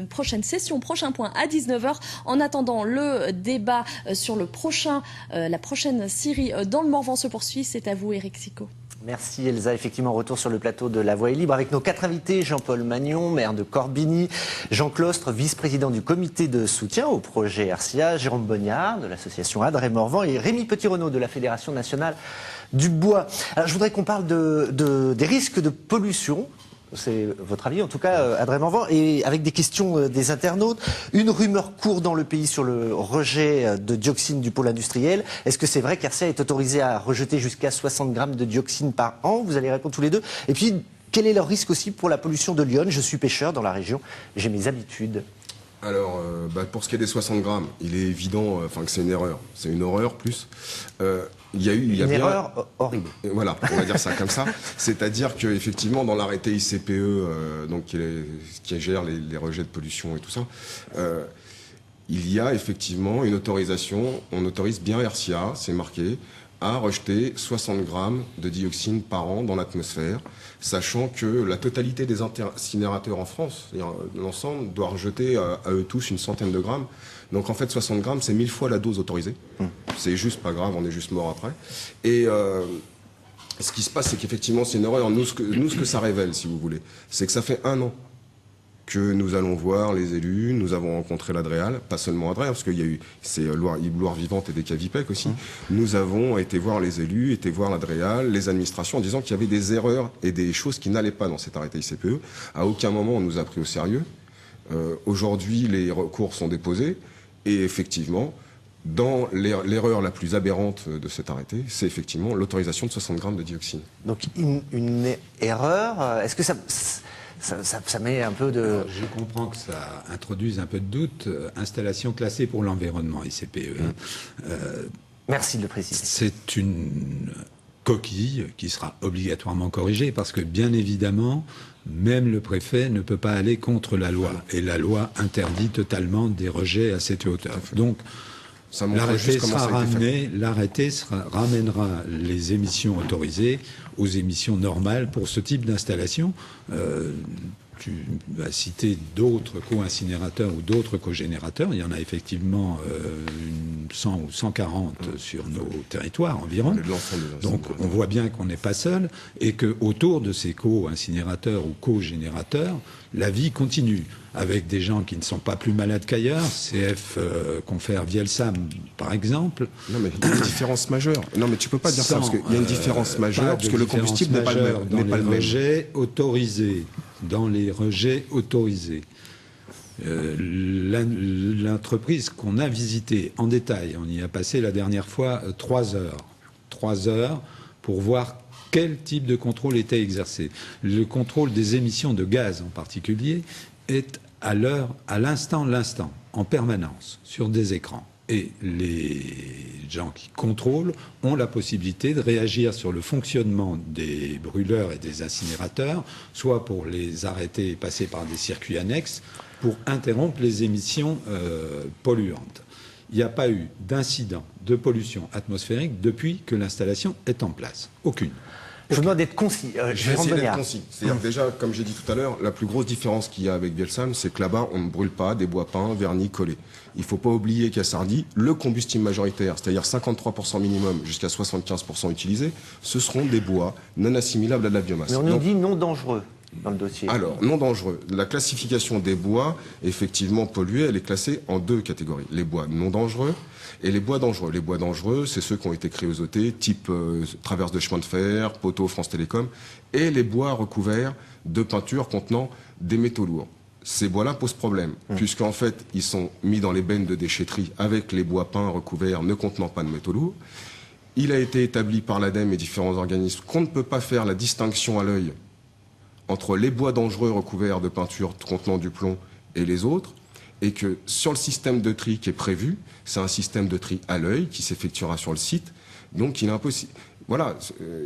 prochaine session, prochain point à 19 h. En attendant, le débat sur la prochaine scierie dans le Morvan se poursuit. C'est à vous, Éric Sicot. Merci Elsa. Effectivement, retour sur le plateau de La Voix est libre avec nos 4 invités. Jean-Paul Magnon, maire de Corbigny, Jean Claustre, vice-président du comité de soutien au projet Hercia, Jérôme Bognard de l'association Adré Morvan et Rémi Petit-Renaud de la Fédération nationale du bois. Alors, je voudrais qu'on parle des risques de pollution. C'est votre avis, en tout cas, Adré Morvan, et avec des questions des internautes. Une rumeur court dans le pays sur le rejet de dioxine du pôle industriel. Est-ce que c'est vrai qu'Hercia est autorisé à rejeter jusqu'à 60 grammes de dioxine par an? Vous allez répondre tous les deux. Et puis, quel est leur risque aussi pour la pollution de l'Yonne? Je suis pêcheur dans la région, j'ai mes habitudes. Alors, pour ce qui est des 60 grammes, il est évident que c'est une erreur. C'est une horreur, plus. Il y a une erreur horrible. Voilà, on va dire ça comme ça. C'est-à-dire qu'effectivement, dans l'arrêté ICPE, qui gère les rejets de pollution et tout ça, il y a effectivement une autorisation. On autorise bien Hercia, c'est marqué, à rejeter 60 grammes de dioxine par an dans l'atmosphère, sachant que la totalité des incinérateurs en France, c'est-à-dire l'ensemble, doit rejeter à eux tous une centaine de grammes. Donc en fait, 60 grammes, c'est 1000 fois la dose autorisée. C'est juste pas grave, on est juste mort après. Et ce qui se passe, c'est qu'effectivement, c'est une erreur. Nous, ce que ça révèle, si vous voulez, c'est que ça fait 1 an que nous allons voir les élus, nous avons rencontré l'Adréal, pas seulement Adréal, parce qu'il y a eu, c'est Loire Vivante et des Cavipec aussi. Nous avons été voir les élus, été voir l'Adréal, les administrations, en disant qu'il y avait des erreurs et des choses qui n'allaient pas dans cet arrêté ICPE. À aucun moment on nous a pris au sérieux. Aujourd'hui, les recours sont déposés, et effectivement, dans l'erreur la plus aberrante de cet arrêté, c'est effectivement l'autorisation de 60 grammes de dioxine. Donc une erreur, est-ce que ça met un peu de... Alors, je comprends que ça introduise un peu de doute. Installation classée pour l'environnement, ICPE. Merci de le préciser. C'est une coquille qui sera obligatoirement corrigée parce que, bien évidemment, même le préfet ne peut pas aller contre la loi. Et la loi interdit totalement des rejets à cette hauteur. Donc, l'arrêté ramènera les émissions autorisées aux émissions normales pour ce type d'installation. Tu as cité d'autres co-incinérateurs ou d'autres cogénérateurs. Il y en a effectivement 100 ou 140 sur nos territoires environ. Donc on voit bien qu'on n'est pas seul et qu'autour de ces co-incinérateurs ou co-générateurs, la vie continue avec des gens qui ne sont pas plus malades qu'ailleurs. CF confère Vielsam, par exemple. Non, mais il y a une différence majeure. Non, mais tu peux pas dire ça, parce qu'il y a une différence majeure, parce que le combustible n'est pas le même. Dans les rejets autorisés. Dans les rejets autorisés. L'entreprise qu'on a visitée en détail, on y a passé la dernière fois 3 heures. 3 heures pour voir quel type de contrôle était exercé. Le contrôle des émissions de gaz en particulier est à l'instant, en permanence, sur des écrans. Et les gens qui contrôlent ont la possibilité de réagir sur le fonctionnement des brûleurs et des incinérateurs, soit pour les arrêter et passer par des circuits annexes, pour interrompre les émissions polluantes. Il n'y a pas eu d'incident de pollution atmosphérique depuis que l'installation est en place. Aucune. Je vous demande d'être concis. Je vais essayer d'être concis. C'est-à-dire déjà, comme j'ai dit tout à l'heure, la plus grosse différence qu'il y a avec Vielsam, c'est que là-bas, on ne brûle pas des bois peints, vernis, collés. Il ne faut pas oublier qu'à Sardy, le combustible majoritaire, c'est-à-dire 53% minimum jusqu'à 75% utilisé, ce seront des bois non assimilables à de la biomasse. Mais on nous dit non dangereux dans le dossier. Alors, non dangereux. La classification des bois, effectivement pollués, elle est classée en 2 catégories. Les bois non dangereux et les bois dangereux. Les bois dangereux, c'est ceux qui ont été créés aux OT, type traverse de chemin de fer, poteau France Télécom, et les bois recouverts de peinture contenant des métaux lourds. Ces bois-là posent problème, puisqu'en fait, ils sont mis dans les bennes de déchetterie avec les bois peints recouverts ne contenant pas de métaux lourds. Il a été établi par l'ADEME et différents organismes qu'on ne peut pas faire la distinction à l'œil entre les bois dangereux recouverts de peinture contenant du plomb et les autres, et que sur le système de tri qui est prévu, c'est un système de tri à l'œil qui s'effectuera sur le site, donc il est impossible. Voilà,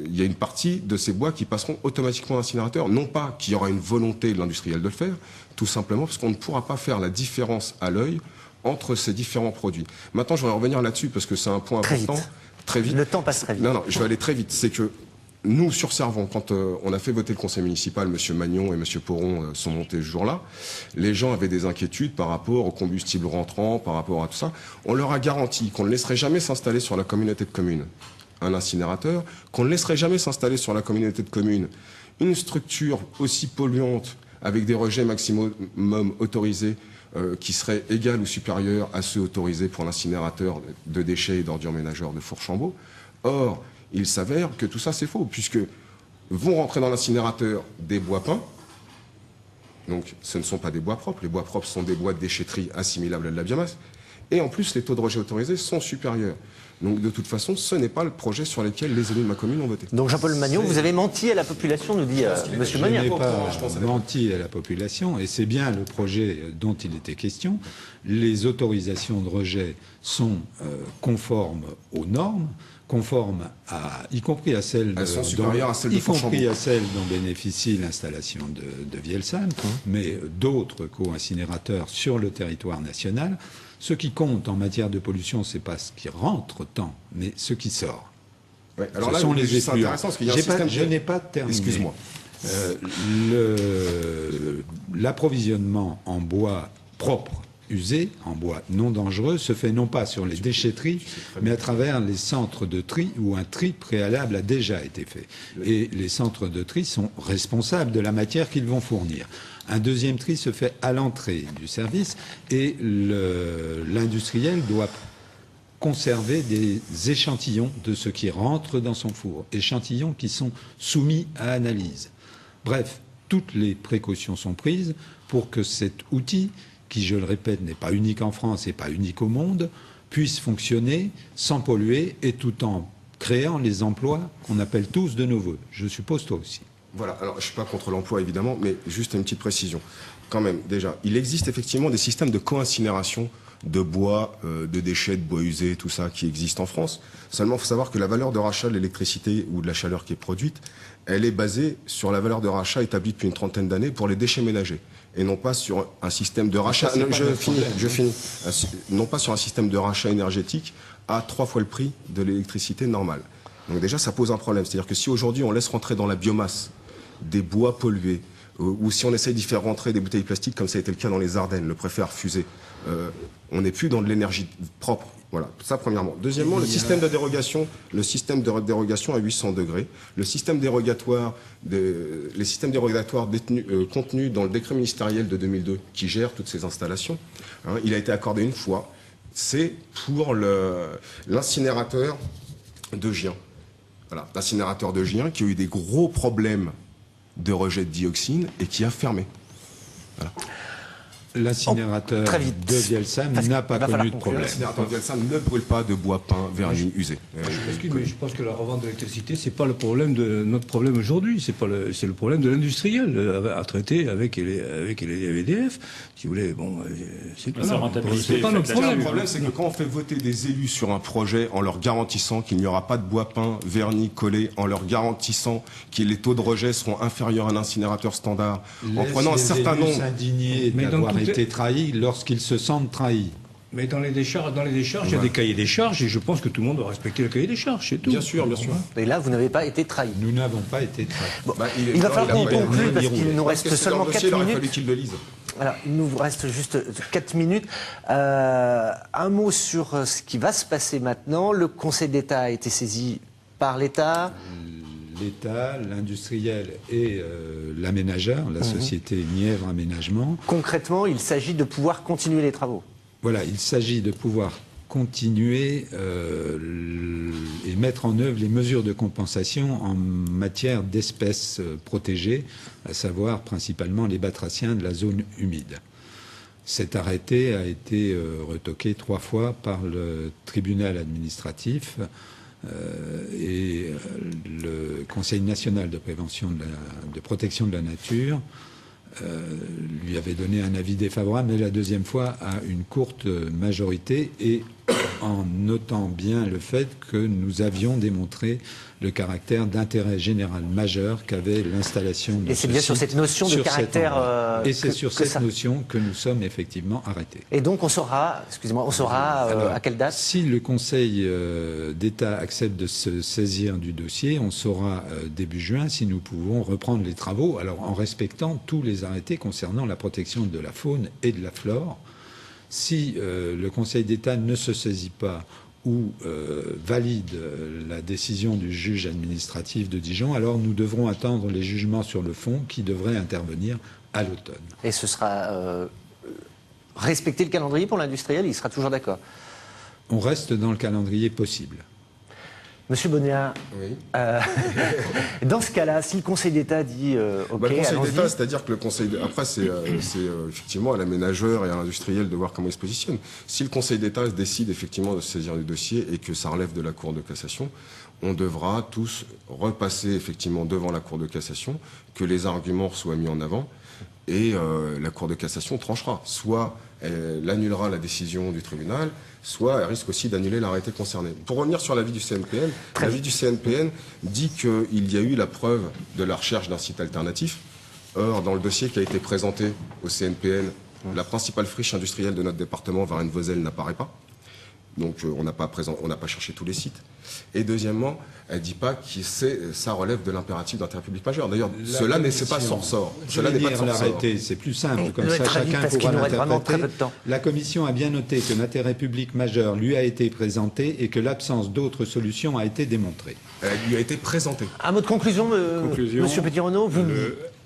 il y a une partie de ces bois qui passeront automatiquement à l'incinérateur, non pas qu'il y aura une volonté de l'industriel de le faire, tout simplement parce qu'on ne pourra pas faire la différence à l'œil entre ces différents produits. Maintenant, je vais revenir là-dessus parce que c'est un point important. Très vite. Le temps passe très vite. Non, je vais aller très vite. C'est que nous, sur Servan, quand on a fait voter le conseil municipal, M. Magnon et M. Poron sont montés ce jour-là, les gens avaient des inquiétudes par rapport au combustible rentrant, par rapport à tout ça. On leur a garanti qu'on ne laisserait jamais s'installer sur la communauté de communes un incinérateur, qu'on ne laisserait jamais s'installer sur la communauté de communes une structure aussi polluante avec des rejets maximum autorisés qui seraient égaux ou supérieurs à ceux autorisés pour l'incinérateur de déchets et d'ordures ménagères de Fourchambault. Or, il s'avère que tout ça c'est faux, puisque vont rentrer dans l'incinérateur des bois peints. Donc ce ne sont pas des bois propres. Les bois propres sont des bois de déchetterie assimilables à de la biomasse. Et en plus, les taux de rejet autorisés sont supérieurs. Donc de toute façon, ce n'est pas le projet sur lequel les élus de ma commune ont voté. Donc Jean-Paul Magnon, vous avez menti à la population, nous dit M. Magnon. Je n'ai pas menti à la population, et c'est bien le projet dont il était question. Les autorisations de rejet sont conformes aux normes, conformes y compris à celles dont bénéficie l'installation de Vielsalm, mais d'autres co-incinérateurs sur le territoire national. Ce qui compte en matière de pollution, c'est pas ce qui rentre tant, mais ce qui sort. Ouais, alors ce là, sont les c'est intéressant parce qu'il y a un système. Je n'ai pas terminé. Excuse-moi. L'approvisionnement en bois propre, usé, en bois non dangereux, se fait non pas sur les déchetteries, mais à travers les centres de tri où un tri préalable a déjà été fait. Et les centres de tri sont responsables de la matière qu'ils vont fournir. Un deuxième tri se fait à l'entrée du service et l'industriel doit conserver des échantillons de ce qui rentre dans son four, échantillons qui sont soumis à analyse. Bref, toutes les précautions sont prises pour que cet outil, qui, je le répète, n'est pas unique en France et pas unique au monde, puisse fonctionner sans polluer et tout en créant les emplois qu'on appelle tous de nos voeux. Je suppose toi aussi. Voilà, alors je ne suis pas contre l'emploi évidemment, mais juste une petite précision. Quand même, déjà, il existe effectivement des systèmes de co-incinération de bois, de déchets, de bois usés, tout ça qui existe en France. Seulement, il faut savoir que la valeur de rachat de l'électricité ou de la chaleur qui est produite, elle est basée sur la valeur de rachat établie depuis une trentaine d'années pour les déchets ménagers. Et non pas sur un système de rachat. Je finis. Non pas sur un système de rachat énergétique à 3 fois le prix de l'électricité normale. Donc déjà, ça pose un problème. C'est-à-dire que si aujourd'hui on laisse rentrer dans la biomasse des bois pollués, ou si on essaye d'y faire rentrer des bouteilles plastiques, comme ça a été le cas dans les Ardennes, le préfet a refusé, on n'est plus dans de l'énergie propre. Voilà, ça premièrement. Deuxièmement, le système de dérogation à 800 degrés, les systèmes dérogatoires contenus dans le décret ministériel de 2002 qui gère toutes ces installations, il a été accordé une fois, c'est pour l'incinérateur de Gien. Voilà, l'incinérateur de Gien qui a eu des gros problèmes de rejet de dioxine et qui a fermé. Voilà. L'incinérateur de Vielsalm n'a pas connu de problème. L'incinérateur de Vielsalm ne brûle pas de bois peint vernis usé. Mais je pense que la revente d'électricité, c'est pas le problème de notre problème aujourd'hui. C'est le problème de l'industriel à traiter avec les EDF. Si vous voulez, bon, c'est pas notre problème. Le problème, c'est que quand on fait voter des élus sur un projet en leur garantissant qu'il n'y aura pas de bois peint vernis collé, en leur garantissant que les taux de rejet seront inférieurs à un incinérateur standard, en prenant un certain nombre s'indigner d'avoir été trahis lorsqu'ils se sentent trahis. Mais dans les décharges, il y a des cahiers des charges et je pense que tout le monde doit respecter le cahier des charges, c'est tout. Bien sûr, bien sûr. Et là, vous n'avez pas été trahi. Nous n'avons pas été trahis. Bon, il va falloir qu'on conclue parce qu'il nous reste seulement 4 minutes. Il aurait fallu qu'il le lise. Alors, il nous reste juste 4 minutes. Un mot sur ce qui va se passer maintenant. Le Conseil d'État a été saisi par l'État. L'État, l'industriel et l'aménageur, la société Nièvre Aménagement. Concrètement, il s'agit de pouvoir continuer les travaux. Voilà, il s'agit de pouvoir continuer et mettre en œuvre les mesures de compensation en matière d'espèces protégées, à savoir principalement les batraciens de la zone humide. Cet arrêté a été retoqué 3 fois par le tribunal administratif et le Conseil national de prévention de protection de la nature lui avait donné un avis défavorable, mais la deuxième fois à une courte majorité et en notant bien le fait que nous avions démontré le caractère d'intérêt général majeur qu'avait l'installation de Et c'est bien sur cette notion de caractère... et c'est sur cette notion que nous sommes effectivement arrêtés. Et donc on saura, à quelle date? Si le Conseil d'État accepte de se saisir du dossier, on saura début juin si nous pouvons reprendre les travaux, alors en respectant tous les arrêtés concernant la protection de la faune et de la flore. Si le Conseil d'État ne se saisit pas ou valide la décision du juge administratif de Dijon, alors nous devrons attendre les jugements sur le fond qui devraient intervenir à l'automne. Et ce sera respecter le calendrier pour l'industriel, il sera toujours d'accord? On reste dans le calendrier possible. Monsieur Bonniard, Oui. dans ce cas-là, si le Conseil d'État dit OK, Le Conseil allons-y. d'État, c'est-à-dire que le Conseil d'État, après c'est effectivement à l'aménageur et à l'industriel de voir comment il se positionne. Si le Conseil d'État décide effectivement de se saisir du dossier et que ça relève de la Cour de cassation, on devra tous repasser effectivement devant la Cour de cassation, que les arguments soient mis en avant et la Cour de cassation tranchera. Soit elle annulera la décision du tribunal, soit elle risque aussi d'annuler l'arrêté concerné. Pour revenir sur l'avis du CNPN, l'avis du CNPN dit qu'il y a eu la preuve de la recherche d'un site alternatif. Or, dans le dossier qui a été présenté au CNPN, la principale friche industrielle de notre département, Varennes-Vauzelles, n'apparaît pas. Donc on n'a pas cherché tous les sites. Et deuxièmement, elle ne dit pas que ça relève de l'impératif d'intérêt public majeur. D'ailleurs, cela n'est pas son ressort. Cela n'est pas de son ressort. L'arrêté, c'est plus simple, comme ça très vite, chacun parce qu'il pourra nous reste vraiment très l'interpréter. peu de temps. La Commission a bien noté que l'intérêt public majeur lui a été présenté et que l'absence d'autres solutions a été démontrée. Elle lui a été présentée. Un mot de conclusion, Monsieur Petit-Renaud.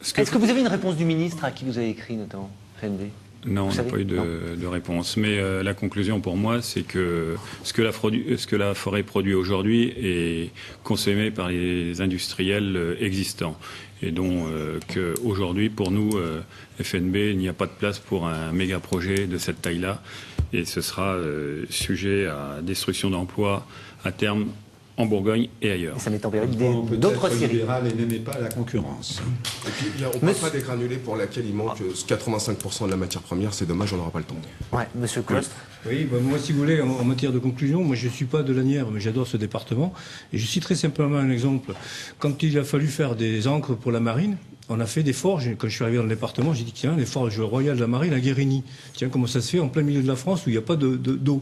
Est-ce que vous avez une réponse du ministre à qui vous avez écrit, notamment, FNB? Non, on n'a pas eu de réponse. Mais la conclusion pour moi, c'est que ce que la forêt produit aujourd'hui est consommé par les industriels existants. Et donc qu'aujourd'hui, pour nous, FNB, il n'y a pas de place pour un méga projet de cette taille-là. Et ce sera sujet à destruction d'emplois à terme en Bourgogne et ailleurs. Et ça met en péril Peut-être d'autres scieries. libéral et n'aimait pas la concurrence. Et puis, on ne parle pas des granulés pour laquelle il manque 85% de la matière première. C'est dommage, on n'aura pas le temps. Ouais, Monsieur Clostre. Oui, moi, si vous voulez, en matière de conclusion, moi, je ne suis pas de Lanière, mais j'adore ce département. Et je citerai simplement un exemple. Quand il a fallu faire des ancres pour la marine, on a fait des forges. Quand je suis arrivé dans le département, j'ai dit, tiens, les forges royales de la marine à Guérini. Tiens, comment ça se fait en plein milieu de la France où il n'y a pas d'eau?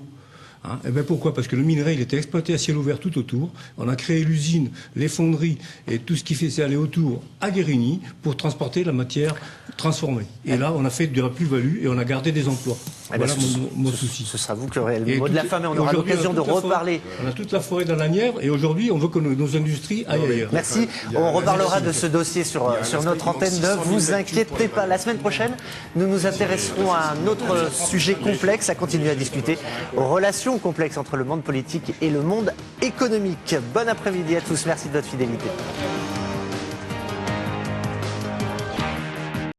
Et ben pourquoi? Parce que le minerai, il était exploité à ciel ouvert tout autour. On a créé l'usine, les fonderies et tout ce qui fait, c'est aller autour à Guérini pour transporter la matière transformée. Et là, on a fait de la plus-value et on a gardé des emplois. Voilà mon souci. Ce sera vous qui aurez le mot de la fin, mais on aura l'occasion de reparler. On a toute la forêt dans Lanière et aujourd'hui, on veut que nos industries aillent ailleurs. Merci. On reparlera de ce dossier sur notre antenne. Ne vous inquiétez pas. La semaine prochaine, nous nous intéresserons à un autre sujet complexe à continuer à discuter, aux relations complexes entre le monde politique et le monde économique. Bon après-midi à tous. Merci de votre fidélité.